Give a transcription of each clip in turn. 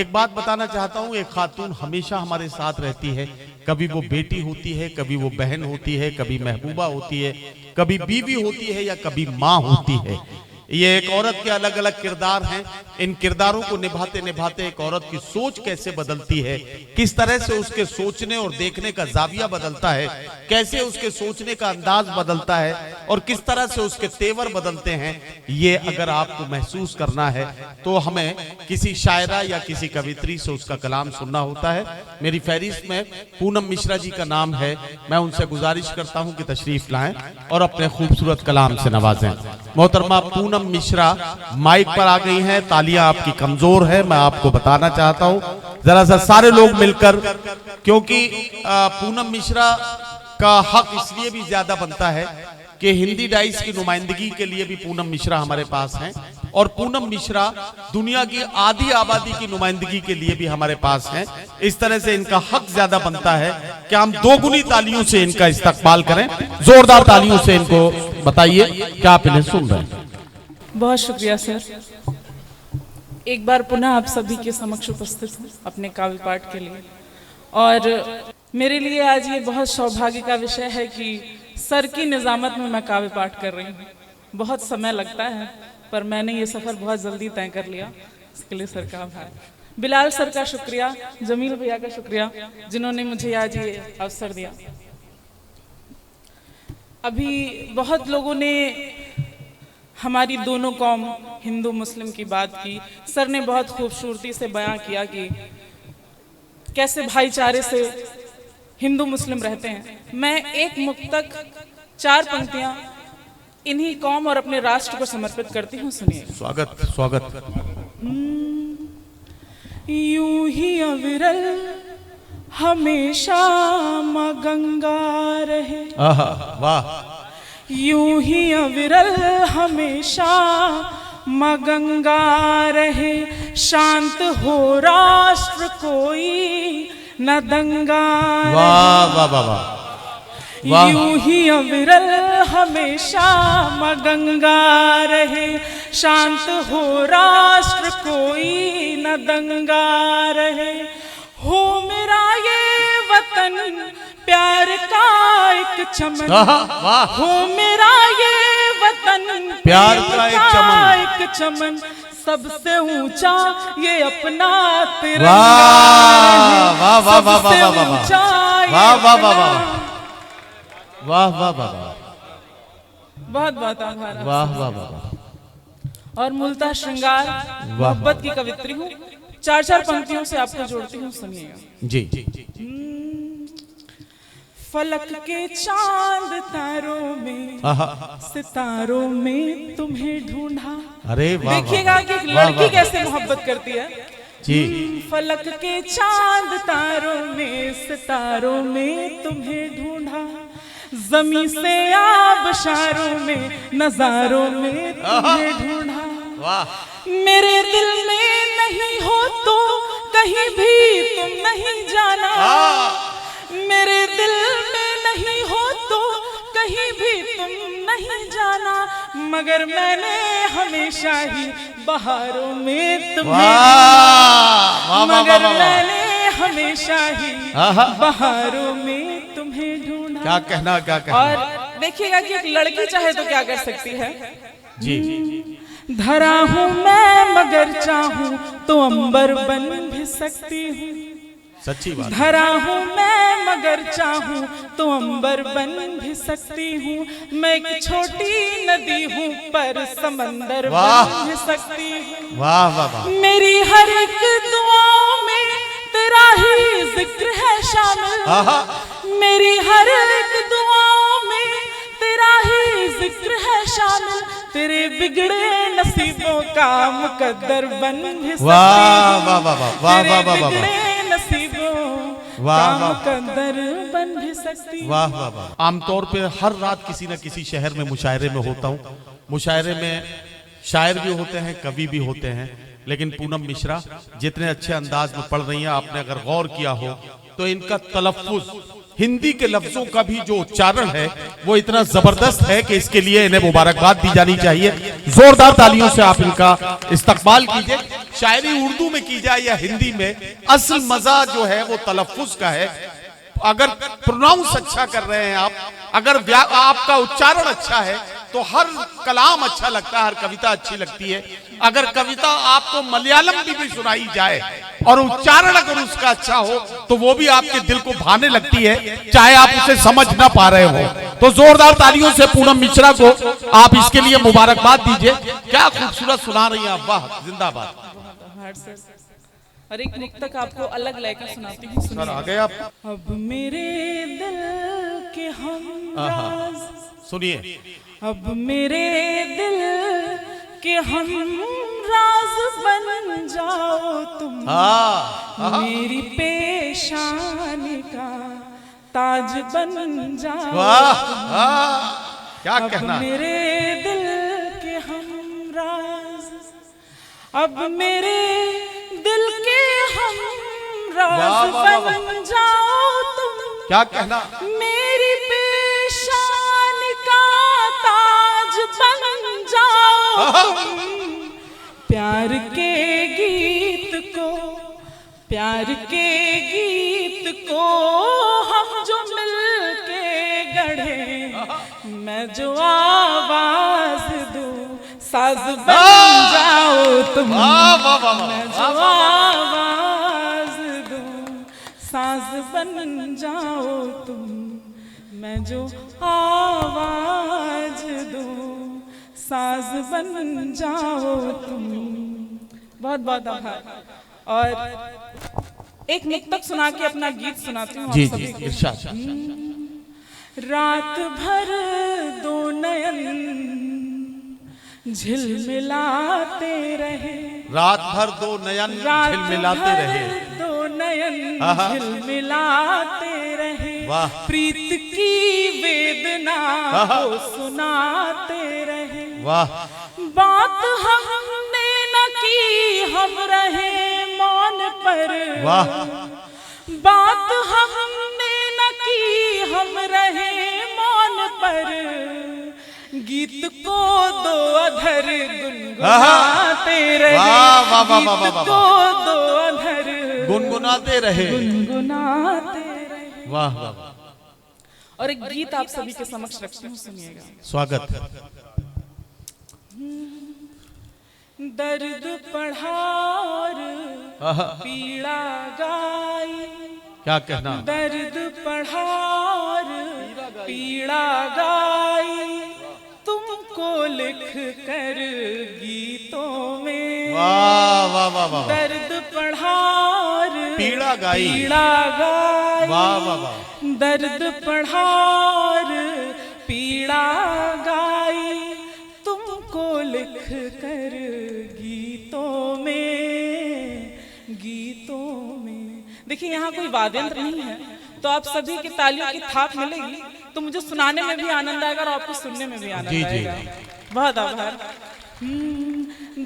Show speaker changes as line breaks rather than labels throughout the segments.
एक बात बताना चाहता हूँ, एक खातून हमेशा हमारे साथ रहती है। कभी वो बेटी होती है, कभी वो बहन होती है, कभी महबूबा होती है, कभी बीवी होती है या कभी माँ होती है। ये एक औरत के अलग अलग किरदार हैं। इन किरदारों को निभाते निभाते एक औरत की सोच कैसे बदलती है, किस तरह से उसके सोचने और देखने का जाविया बदलता है, कैसे उसके सोचने का अंदाज बदलता है और किस तरह से उसके तेवर बदलते हैं, ये अगर आपको महसूस करना है तो हमें किसी शायरा या किसी कवित्री से उसका कलाम सुनना होता है। मेरी फहरिस्त में पूनम मिश्रा जी का नाम है। मैं उनसे गुजारिश करता हूं कि तशरीफ लाएं और अपने खूबसूरत कलाम से नवाजें। मोहतरमा पूनम मिश्रा माइक पर आ गई हैं। तालियां आपकी कमजोर है, मैं आपको बताना चाहता हूं, जरा सा सारे लोग मिलकर, क्योंकि पूनम मिश्रा का हक इसलिए भी ज्यादा बनता है कि हिंदी डाइस की नुमाइंदगी के लिए भी पूनम मिश्रा हमारे पास हैं और पूनम मिश्रा दुनिया की आधी आबादी की नुमाइंदगी के लिए भी हमारे पास हैं। इस तरह से इनका हक ज्यादा बनता है कि हम दोगुनी तालियों से इनका इस्तकबाल करें। जोरदार तालियों से इनको बताइए कि आप इन्हें सुन रहे हैं।
बहुत शुक्रिया सर। एक बार पुनः आप सभी के समक्ष उपस्थित हूँ अपने काव्य पाठ के लिए, और मेरे लिए आज ये बहुत सौभाग्य का विषय है कि सर की निजामत में मैं काव्य पाठ कर रही हूँ। बहुत समय लगता है पर मैंने ये सफ़र बहुत जल्दी तय कर लिया, इसके लिए सर का आभार। बिलाल सर का शुक्रिया, जमील भैया का शुक्रिया जिन्होंने मुझे आज ये अवसर दिया। अभी बहुत लोगों ने हमारी दोनों कौम हिंदू मुस्लिम की बात की। सर ने बहुत खूबसूरती से बयां किया कि कैसे भाईचारे से हिंदू मुस्लिम रहते हैं। मैं एक मुक्तक 4 पंक्तियां इन्हीं कौम और अपने राष्ट्र को समर्पित करती हूँ, सुनिए।
स्वागत स्वागत।
यूं ही अविरल हमेशा मां गंगा रहे,
वाह।
यूं ही अविरल हमेशा मां गंगा रहे, शांत हो राष्ट्र कोई न दंगा रहे।
वाह वाह वाह वाह।
यूं ही अविरल हमेशा मां गंगा रहे, शांत हो राष्ट्र कोई न दंगा रहे। हो मेरा ये वतन प्यार का एक चमन, हो मेरा ये वतन
प्यार का
एक चमन, सबसे ऊंचा ये अपना तिरंगा।
वाह वाह वाह वाह वाह वाह वाह वाह वाह वाह वाह वाह।
बहुत बहुत आभार।
वाह वाह वाह।
और मूलतः श्रृंगार मोहब्बत की कवित्री हूँ। 4 पंक्तियों से आपको जोड़ती हूँ, सुनिएगा
जी।
फलक के चांद तारों में, सितारों में तुम्हें ढूंढा।
अरे वाह।
देखिएगा कि एक लड़की कैसे मोहब्बत करती है
जी।
फलक के चांद तारों में, सितारों में तुम्हें ढूंढा, जमी से आबशारों में, नजारों में तुम्हें ढूंढा।
वाह।
मेरे दिल में नहीं हो तो कहीं भी तुम नहीं जाना, मेरे दिल में नहीं हो तो कहीं भी तुम नहीं जाना, मगर मैंने हमेशा ही बहारों में तुम्हें, मगर मैंने हमेशा ही बहारों में तुम्हें ढूंढा।
क्या कहना, क्या कहना।
और देखिएगा कि एक लड़की चाहे तो क्या कर सकती है
जी।
धरा हूँ मैं मगर चाहूँ तो अंबर बन भी सकती हूँ,
सच्ची बात।
धरा हूँ मैं मगर चाहूँ तो अंबर बन भी सकती हूँ, मैं एक छोटी नदी हूँ पर समंदर बन भी सकती हूँ।
वाह वाह वाह।
मेरी हर एक दुआओं में तेरा ही जिक्र है शामिल, मेरी हर एक दुआओं में तेरा ही जिक्र है शामिल, तेरे बिगड़े नसीबों का मुकद्दर बन भी सकती हूँ।
वाह वाह वाह वाह वाह वाह वाह।
मुकद्दर बन भी सकती।
वाह वाह वाह। आमतौर पे हर रात किसी न किसी शहर में मुशायरे में होता हूँ। मुशायरे में शायर भी होते हैं, कवि भी होते हैं, लेकिन पूनम मिश्रा जितने अच्छे अंदाज में पढ़ रही हैं, आपने अगर गौर किया हो तो इनका तलफ्फुज, हिंदी के लफ्जों का भी जो उच्चारण है वो इतना जबरदस्त है कि इसके लिए इन्हें मुबारकबाद दी जानी चाहिए। जोरदार तालियों से आप इनका इस्तकबाल कीजिए। शायरी उर्दू में की जाए या हिंदी में, असल मजा जो है वो तलफ्फुज का है। अगर प्रोनाउंस अच्छा कर रहे हैं आप, अगर आपका उच्चारण अच्छा है तो हर कलाम अच्छा लगता है, हर कविता अच्छी लगती है। अगर कविता आपको मलयालम में भी सुनाई जाए और उच्चारण अगर उसका अच्छा हो तो वो भी आपके दिल को भाने लगती है, चाहे आप उसे समझ ना पा रहे हो। तो जोरदार तालियों से पूनम मिश्रा को आप इसके लिए मुबारकबाद दीजिए। क्या खूबसूरत सुना रही हैं आप, वाह, जिंदाबाद।
और एक मुक्तक आपको अलग लेकर सुनाती हूँ,
सर आ गए आप।
अब मेरे दिल के हम राज,
सुनिए।
अब मेरे दिल के हम राज बन जाओ तुम, मेरी पेशानी का ताज बन जाओ।
वाह, क्या कहना।
अब मेरे दिल के हम राज, अब मेरे दिल के हम राज बन जाओ तुम,
क्या कहना।
मेरी पेशान का ताज बन जाओ तुम, प्यार के गीत को, प्यार के गीत को हम जो मिल के गढ़े, मैं जो आवाज दूं साज बन जाओ तुम, मैं जो आवाज दूं साज बन जाओ तुम, मैं जो आवाज दूं साज बन जाओ तुम। बहुत बहुत आभार। और एक मुक्तक सुना के अपना गीत सुनाती हूँ
जी
आप सभी
जी,
को।
इरशाद।
रात भर दो नयन झिलमिलाते रहे,
रात भर दो नयन झिलमिलाते रहे,
दो नयन झिलमिलाते रहे,
वाह,
प्रीत की वेदना को सुनाते रहे,
वाह,
बात हमने न की हम रहे मौन पर,
वाह,
बात हमने न की हम रहे मौन पर, गीत को दो अधर गुनगुनाते रहे, गीत को दो अधर
गुनगुनाते रहे,
गुनगुनाते रहे।
वाह वाह।
और एक गीत आप सभी के समक्ष रखती हूँ, सुनिएगा।
स्वागत।
दर्द पढ़ार पीड़ा गाई,
क्या कहना।
दर्द पढ़ार पीड़ा गाई, तुमको लिख कर गीतों में,
वाह वाह वाह वाह।
दर्द पढ़ार
पीड़ा गाई,
पीड़ा गाई,
वाह वाह वाह।
दर्द पढ़ार पीड़ा गाई, तुमको लिख कर गीतों में, गीतों में। देखिए यहाँ कोई वाद्यंत्र नहीं है, तो आप सभी की तालियों की थाप मिलेगी तो मुझे सुनाने में भी आनंद आएगा और आपको सुनने में भी आनंद आएगा। बहुत आभार।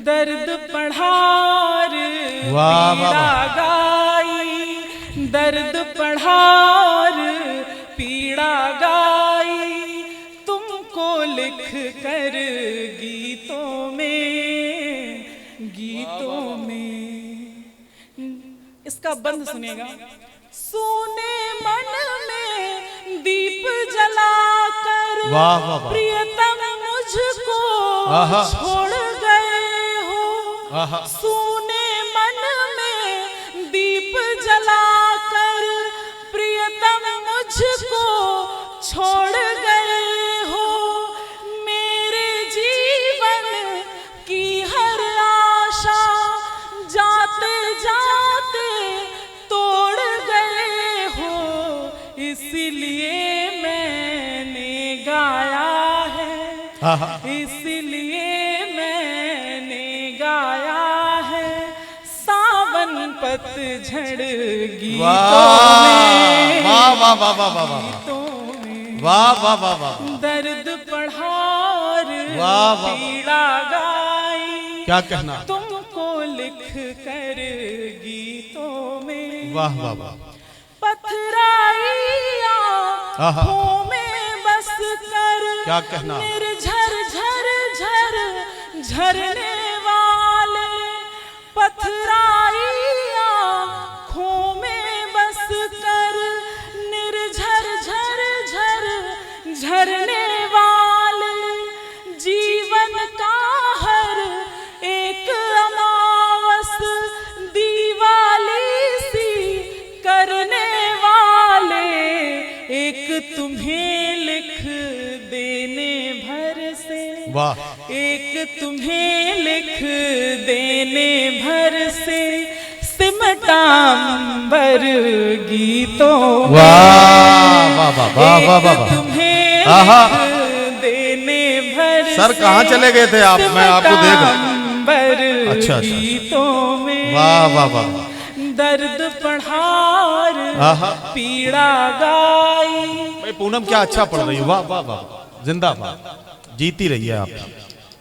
दर्द पढ़ार पीड़ा गाई, दर्द पढ़ार पीड़ा गाई, तुमको लिख कर गीतों में, गीतों में। इसका बंद सुनिएगा। सोने मन में दीप जलाकर, प्रियतम मुझको छोड़ गए हो, सोने मन में दीप जलाकर, प्रियतम मुझको छोड़ गए हो, मेरे जीवन की हर आशा जाते जाते तोड़ गए हो, इसलिए मैंने गाया है, इसलिए मैंने गाया है, सावन पतझड़ गीतों में,
वाह वाह वाह वाह वाह, वाह वाह वाह वाह।
दर्द पढ़ार पीड़ा गाई,
क्या कहना।
तुमको लिख कर गीतों में,
वाह वाह वाह।
पथराइया आँखों में बस कर,
क्या कहना।
निर्झर झर झर झरने वाले पथराई आँखों में बस कर निर्झर झर झर झरने वाले जीवन का हर एक अमावस दीवाली सी करने वाले एक तुम्हें लिख देने भर से
वाह
एक तुम्हें लिख देने भर से सिमटांबर गीतों में
वाह वाह वाह वाह वाह वाह वाह।
तुम्हें
आहा।
लिख देने भर
सर
से
कहाँ चले गए थे आप? मैं आपको देख रहा
सिमटांबर
अच्छा।
गीतों में
वाह वाह वाह।
दर्द पढ़ार
आहा।
पीड़ा गाई
भाई पूनम क्या अच्छा पढ़ रही है, वाह वाह वाह, जिंदाबाद, जीती रही है आप।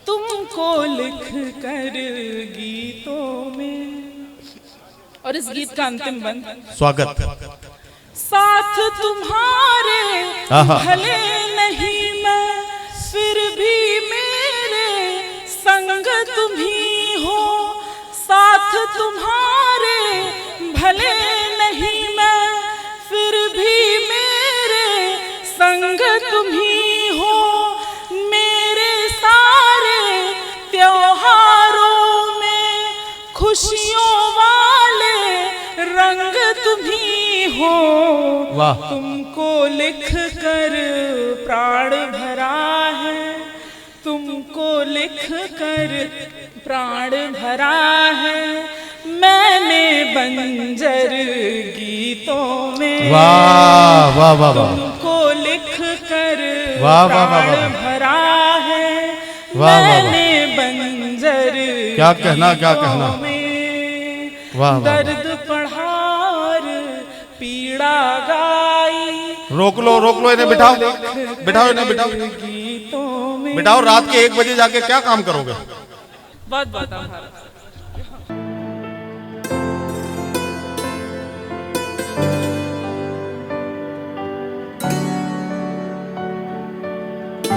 तुमको लिख कर गीतों में। और इस गीत का अंतिम बंद,
स्वागत।
साथ तुम्हारे
आहा।
भले नहीं मैं फिर भी मेरे संग तुम ही हो। साथ तुम्हारे भले नहीं मैं फिर भी मेरे संग तुम ही हो। मेरे सारे त्योहारों में खुशियों वाले रंग तुम ही हो।
वाह।
तुमको लिख कर प्राण भरा है, तुमको लिख कर प्राण भरा है मैंने बंजर गीतों में।
वाह वाह वाह वाह।
तुमको लिख कर
वाह, वाह, वाह,
प्राण
वाह।
भरा है
वाह, वाह, वाह।
मैंने बंजर
क्या कहना, क्या
गीतों
कहना।
में।
वाह, वाह,
दर्द पढ़ार पीड़ा गाई।
रोक लो इन्हें, बिठाओ बिठाओ इन्हें, बिठाओ
गीतों में।
बिठाओ। रात के 1 बजे जाके क्या काम करोगे?
बहुत बहुत आभार।